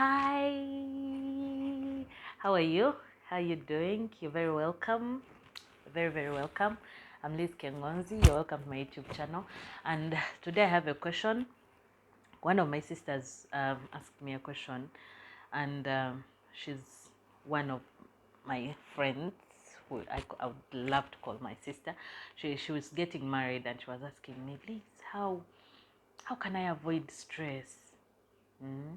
Hi, how are you? How are you doing? You're very welcome. Very welcome. I'm Liz Kengonzi. You're welcome to my YouTube channel. And today I have a question. One of my sisters asked me a question, and she's one of my friends who I would love to call my sister. She was getting married, and she was asking me, Liz, how can I avoid stress? Mm?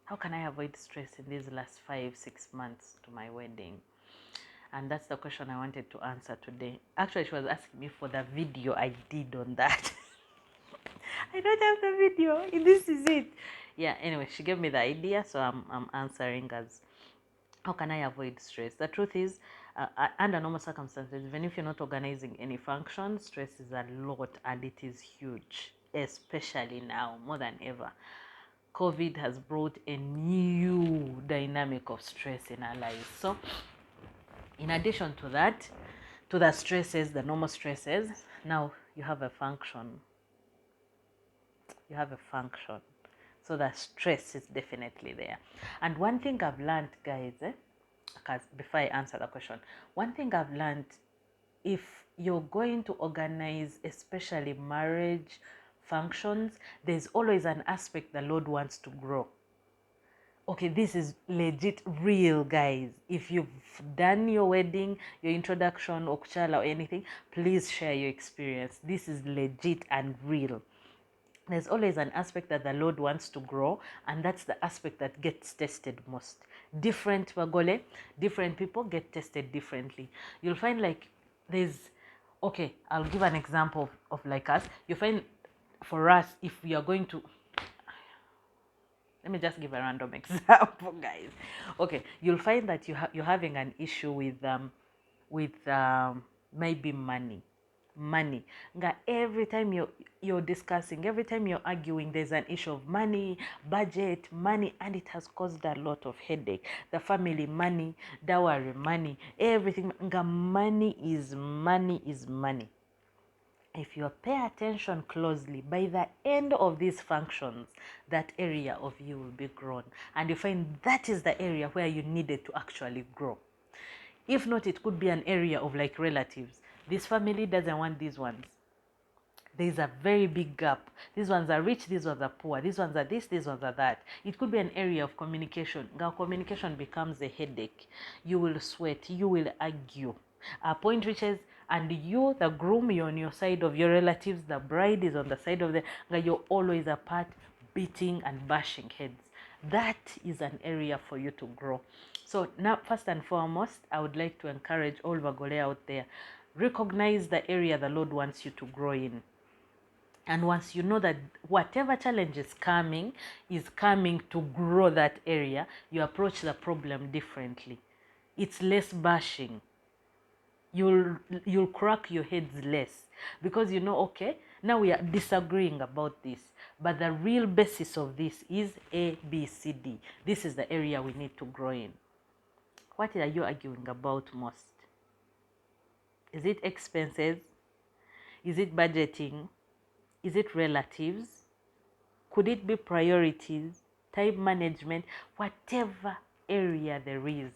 How can I avoid stress in these last 5-6 months to my wedding? And that's the question I wanted to answer today. Actually, she was asking me for the video I did on that. I don't have the video. This is it. Yeah, anyway, she gave me the idea, so I'm answering as how can I avoid stress? The truth is, under normal circumstances, even if you're not organizing any function, stress is a lot and it is huge, especially now more than ever. COVID has brought a new dynamic of stress in our lives. So, in addition to that, to the stresses, the normal stresses, now you have a function. You have a function. So the stress is definitely there. And one thing I've learned, guys, because before I answer the question, one thing I've learned, if you're going to organize, especially marriage functions, there's always an aspect the Lord wants to grow. Okay, this is legit real, guys. If you've done your wedding, your introduction, or kuchala or anything, please share your experience. This is legit and real. There's always an aspect that the Lord wants to grow, and that's the aspect that gets tested most. Different people get tested differently. You'll find like okay, I'll give an example of like us. You find for us, if we are going to, let me just give a random example, guys. Okay, you'll find that you're having an issue with maybe money. Every time you're discussing, every time you're arguing, there's an issue of money, budget, money, and it has caused a lot of headache. The family money, dowry money, everything. Money is money. If you pay attention closely, by the end of these functions, that area of you will be grown. And you find that is the area where you needed to actually grow. If not, it could be an area of like relatives. This family doesn't want these ones. There's a very big gap. These ones are rich, these ones are poor. These ones are this, these ones are that. It could be an area of communication. Now, communication becomes a headache. You will sweat, you will argue. A point reaches, and you, the groom, you're on your side of your relatives, the bride is on the side of you're always apart, beating and bashing heads. That is an area for you to grow. So now, first and foremost, I would like to encourage all Bagole out there, recognize the area the Lord wants you to grow in. And once you know that whatever challenge is coming to grow that area, you approach the problem differently. It's less bashing. You'll crack your heads less, because you know, okay, now we are disagreeing about this, but the real basis of this is A, B, C, D. This is the area we need to grow in. What are you arguing about most? Is it expenses? Is it budgeting? Is it relatives? Could it be priorities, time management, whatever area there is?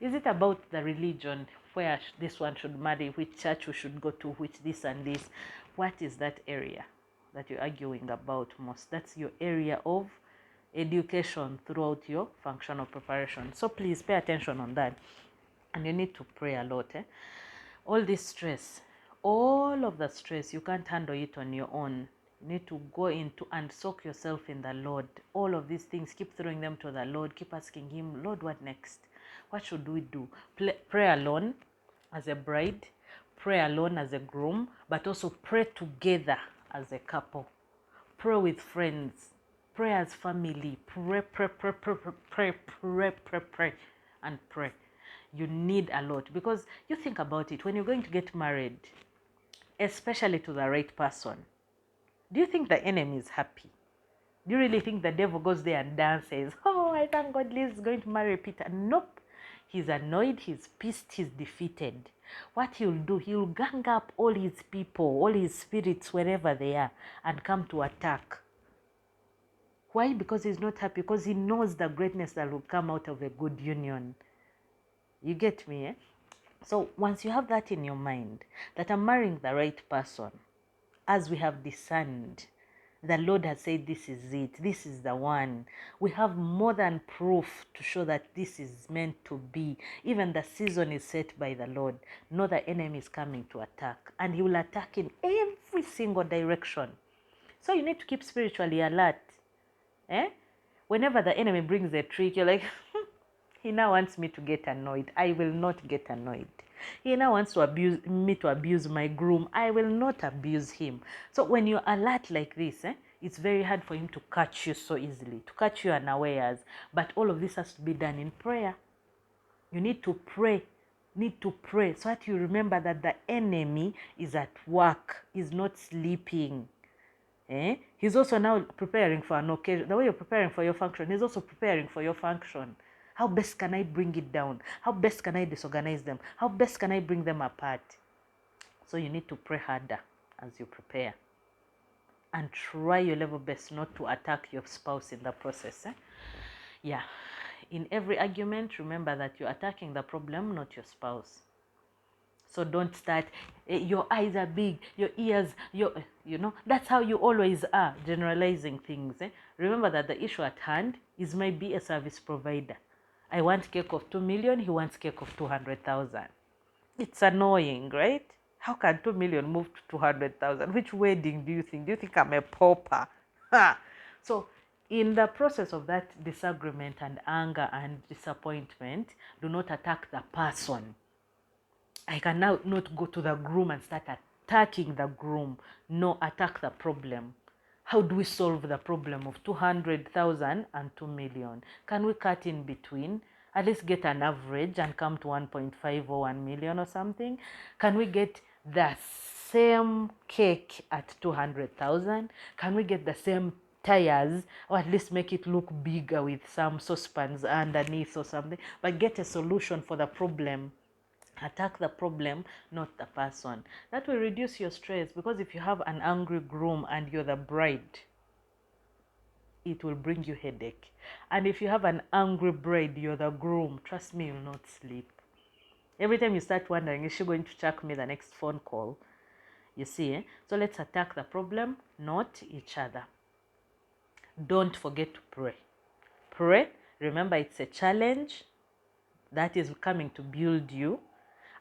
Is it about the religion, where this one should marry, which church we should go to, which this and this? What is that area that you're arguing about most? That's your area of education throughout your functional preparation. So please pay attention on that. And you need to pray a lot. All this stress, all of the stress, you can't handle it on your own. You need to go into and soak yourself in the Lord. All of these things, keep throwing them to the Lord. Keep asking Him, Lord, what next? What should we do? Pray alone as a bride, pray alone as a groom, but also pray together as a couple. Pray with friends, pray as family. Pray, and pray. You need a lot, because you think about it, when you're going to get married, especially to the right person, do you think the enemy is happy? Do you really think the devil goes there and dances? Oh, I thank God Liz is going to marry Peter. Nope. He's annoyed, he's pissed, he's defeated. What he'll do, he'll gang up all his people, all his spirits, wherever they are, and come to attack Why? Because he's not happy, because he knows the greatness that will come out of a good union. You get me, eh? So once you have that in your mind, that I'm marrying the right person, as we have discerned, the Lord has said this is it, this is the one. We have more than proof to show that this is meant to be. Even the season is set by the Lord. Know the enemy is coming to attack, and he will attack in every single direction. So you need to keep spiritually alert. Eh? Whenever the enemy brings a trick, you're like, he now wants me to get annoyed. I will not get annoyed. He now wants to abuse me, to abuse my groom. I will not abuse him. So when you're alert like this, it's very hard for him to catch you so easily, to catch you unawares. But all of this has to be done in prayer. You need to pray. Need to pray so that you remember that the enemy is at work, is not sleeping. He's also now preparing for an occasion. The way you're preparing for your function, he's also preparing for your function. How best can I bring it down? How best can I disorganize them? How best can I bring them apart? So you need to pray harder as you prepare. And try your level best not to attack your spouse in the process. Yeah. In every argument, remember that you're attacking the problem, not your spouse. So don't start, your eyes are big, your ears, that's how you always are, generalizing things. Remember that the issue at hand is maybe a service provider. I want cake of 2 million, he wants cake of 200,000. It's annoying, right? How can 2 million move to 200,000? Which wedding do you think? Do you think I'm a pauper? Ha! So in the process of that disagreement and anger and disappointment, do not attack the person. I can now not go to the groom and start attacking the groom. No, attack the problem. How do we solve the problem of 200,000 and 2 million? Can we cut in between? At least get an average and come to 1.5 or 1 million or something? Can we get the same cake at 200,000? Can we get the same tires, or at least make it look bigger with some saucepans underneath or something? But get a solution for the problem. Attack the problem, not the person. That will reduce your stress, because if you have an angry groom and you're the bride, it will bring you headache. And if you have an angry bride, you're the groom, trust me, you'll not sleep. Every time you start wondering, is she going to check me the next phone call? You see, So let's attack the problem, not each other. Don't forget to pray. Pray. Remember, it's a challenge that is coming to build you.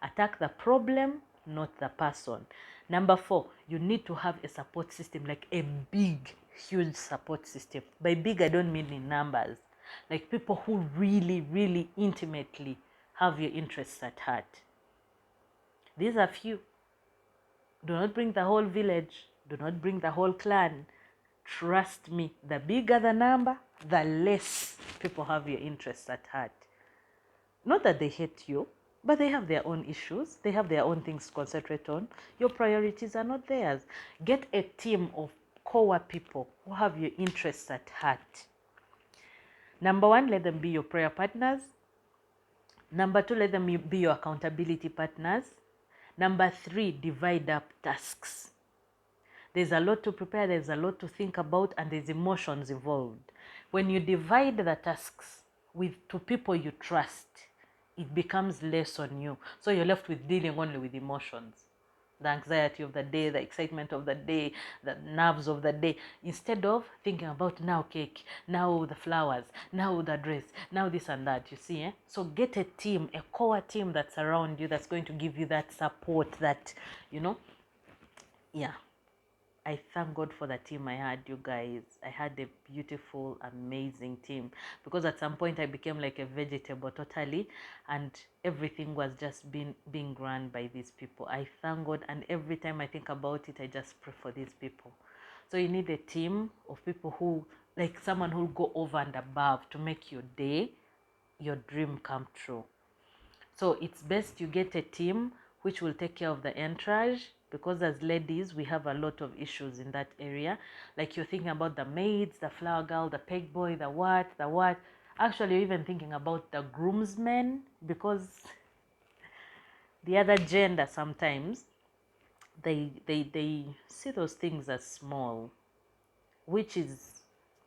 Attack the problem, not the person. Number 4, you need to have a support system, like a big, huge support system. By big, I don't mean in numbers. Like people who really, really intimately have your interests at heart. These are few. Do not bring the whole village. Do not bring the whole clan. Trust me, the bigger the number, the less people have your interests at heart. Not that they hate you, but they have their own issues. They have their own things to concentrate on. Your priorities are not theirs. Get a team of core people who have your interests at heart. Number 1, let them be your prayer partners. Number 2, let them be your accountability partners. Number 3, divide up tasks. There's a lot to prepare, there's a lot to think about, and there's emotions involved. When you divide the tasks to people you trust, it becomes less on you. So you're left with dealing only with emotions. The anxiety of the day, the excitement of the day, the nerves of the day. Instead of thinking about now cake, now the flowers, now the dress, now this and that, you see. So get a team, a core team that's around you, that's going to give you that support, that, yeah. I thank God for the team I had, you guys. I had a beautiful, amazing team, because at some point I became like a vegetable totally, and everything was just being run by these people. I thank God, and every time I think about it, I just pray for these people. So you need a team of people who, like someone who will go over and above to make your day, your dream come true. So it's best you get a team which will take care of the entourage, because as ladies, we have a lot of issues in that area. Like you're thinking about the maids, the flower girl, the peg boy, the what. Actually, you're even thinking about the groomsmen, because the other gender sometimes, they see those things as small, which is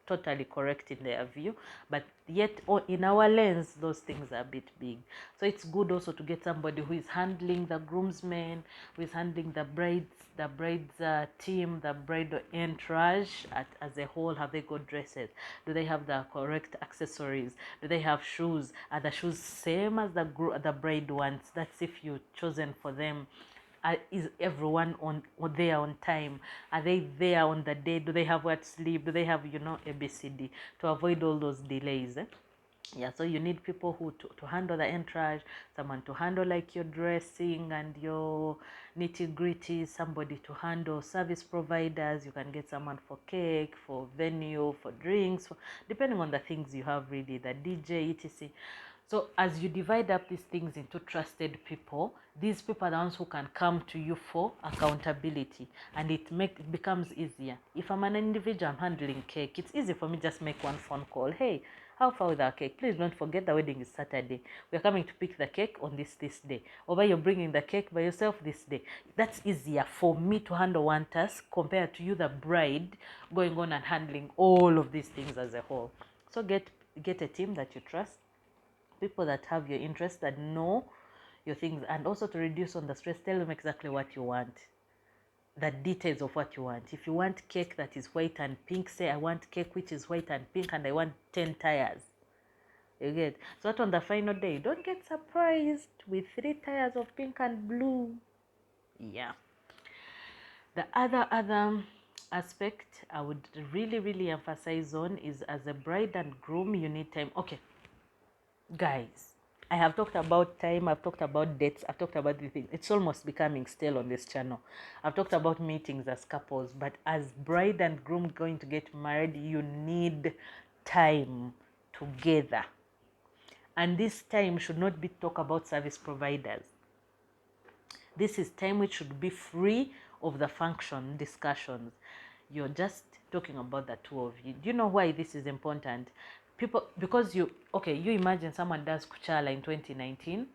totally correct in their view, but yet in our lens those things are a bit big. So it's good also to get somebody who is handling the groomsmen, who is handling the bride's team, the bridal entourage as a whole. Have they got dresses? Do they have the correct accessories? Do they have shoes? Are the shoes same as the bride wants? That's if you chosen for them. Is everyone there on time? Are they there on the day? Do they have what sleep? Do they have ABCD, to avoid all those delays? Yeah, so you need people who to handle the entourage, someone to handle like your dressing and your nitty gritty, somebody to handle service providers. You can get someone for cake, for venue, for drinks, depending on the things you have, really, the DJ, etc. So as you divide up these things into trusted people, these people are the ones who can come to you for accountability, and it becomes easier. If I'm an individual, I'm handling cake, it's easy for me just make one phone call. Hey, how far with our cake? Please don't forget the wedding is Saturday. We're coming to pick the cake on this day. Or you're bringing the cake by yourself this day. That's easier for me to handle one task compared to you, the bride, going on and handling all of these things as a whole. So get a team that you trust, people that have your interest, that know your things, and also to reduce on the stress, tell them exactly what you want, the details of what you want. If you want cake that is white and pink, say I want cake which is white and pink and I want 10 tires. You get? So that on the final day, don't get surprised with 3 tires of pink and blue. Yeah. The other aspect I would really emphasize on is, as a bride and groom, you need time. Okay, guys, I have talked about time, I've talked about dates, I've talked about the things. It's almost becoming stale on this channel. I've talked about meetings as couples, but as bride and groom going to get married, you need time together. And this time should not be talk about service providers. This is time which should be free of the function discussions. You're just talking about the two of you. Do you know why this is important? People, because you imagine someone does Kuchala in 2019,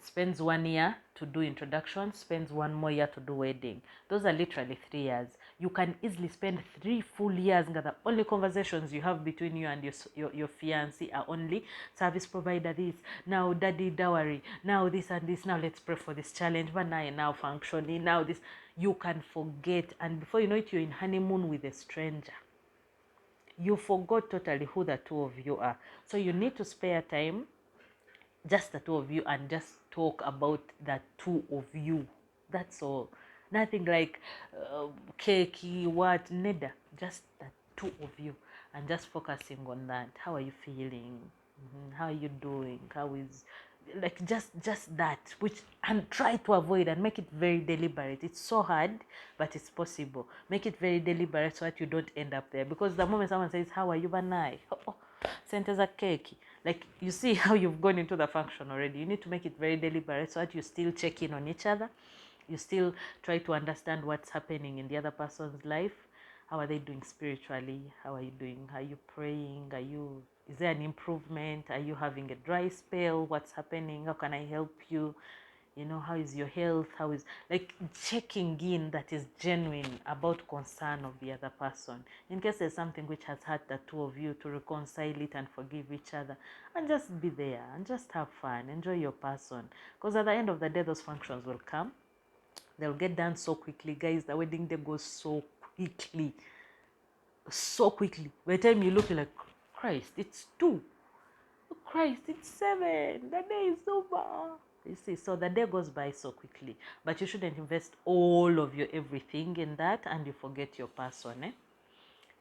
spends 1 year to do introduction, spends 1 more year to do wedding. Those are literally 3 years. You can easily spend 3 full years, and the only conversations you have between you and your fiancé are only service provider this, now daddy dowry, now this and this, now let's pray for this challenge, but now functioning, now this. You can forget, and before you know it, you're in honeymoon with a stranger. You forgot totally who the two of you are. So you need to spare time, just the two of you, and just talk about the two of you. That's all. Nothing like cakey, what, neither. Just the two of you, and just focusing on that. How are you feeling? How are you doing? How is, like, just that, which, and try to avoid and make it very deliberate. It's so hard, but it's possible. Make it very deliberate so that you don't end up there, because the moment someone says how are you, banai, centers are cakey, like, you see how you've gone into the function already. You need to make it very deliberate so that you still check in on each other. You still try to understand what's happening in the other person's life. How are they doing spiritually? How are you doing? Are you praying? Is there an improvement? Are you having a dry spell? What's happening? How can I help you? How is your health? How is, like, checking in that is genuine about concern of the other person. In case there's something which has hurt the two of you, to reconcile it and forgive each other, and just be there and just have fun, enjoy your person. Because at the end of the day, those functions will come. They'll get done so quickly, guys. The wedding day goes so quickly. So quickly. By the time you look, you're like, Christ, it's 2. Christ, it's 7. The day is over. You see, so the day goes by so quickly. But you shouldn't invest all of your everything in that and you forget your person.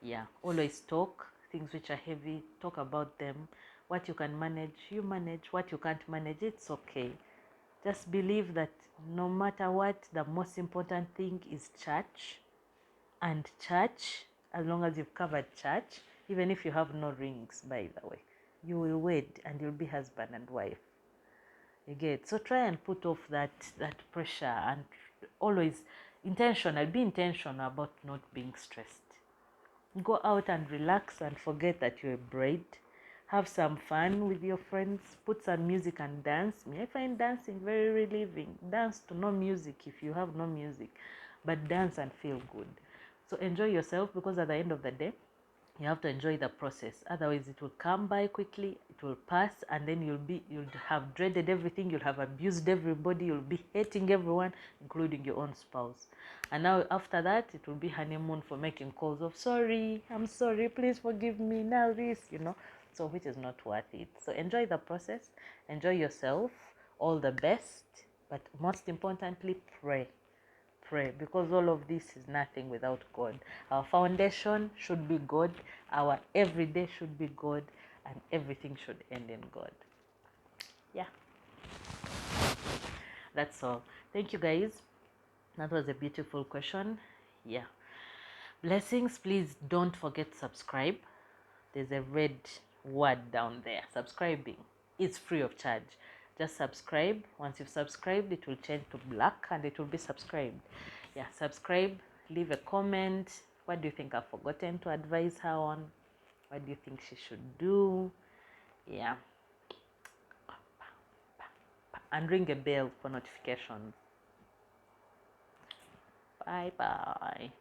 Yeah, always talk. Things which are heavy, talk about them. What you can manage, you manage. What you can't manage, it's okay. Just believe that no matter what, the most important thing is church. And church, as long as you've covered church, even if you have no rings, by the way, you will wed and you'll be husband and wife. You get? So try and put off that pressure, and always be intentional about not being stressed. Go out and relax and forget that you're a bride. Have some fun with your friends. Put some music and dance. I find dancing very relieving. Dance to no music if you have no music, but dance and feel good. So enjoy yourself, because at the end of the day, You have to enjoy the process, otherwise it will come by quickly, it will pass, and then you'll have dreaded everything, you'll have abused everybody, you'll be hating everyone, including your own spouse. And now after that, it will be honeymoon for making calls of sorry, I'm sorry, please forgive me, now this, so which is not worth it. So enjoy the process, enjoy yourself, all the best, but most importantly, pray, because all of this is nothing without God. Our foundation should be God, our everyday should be God, and everything should end in God. Yeah, that's all. Thank you, guys. That was a beautiful question. Yeah, blessings. Please don't forget to subscribe. There's a red word down there, subscribing. It's free of charge. Just subscribe. Once you've subscribed, it will change to black and it will be subscribed. Yeah, subscribe, leave a comment. What do you think I've forgotten to advise her on? What do you think she should do? Yeah, and ring a bell for notifications. Bye bye.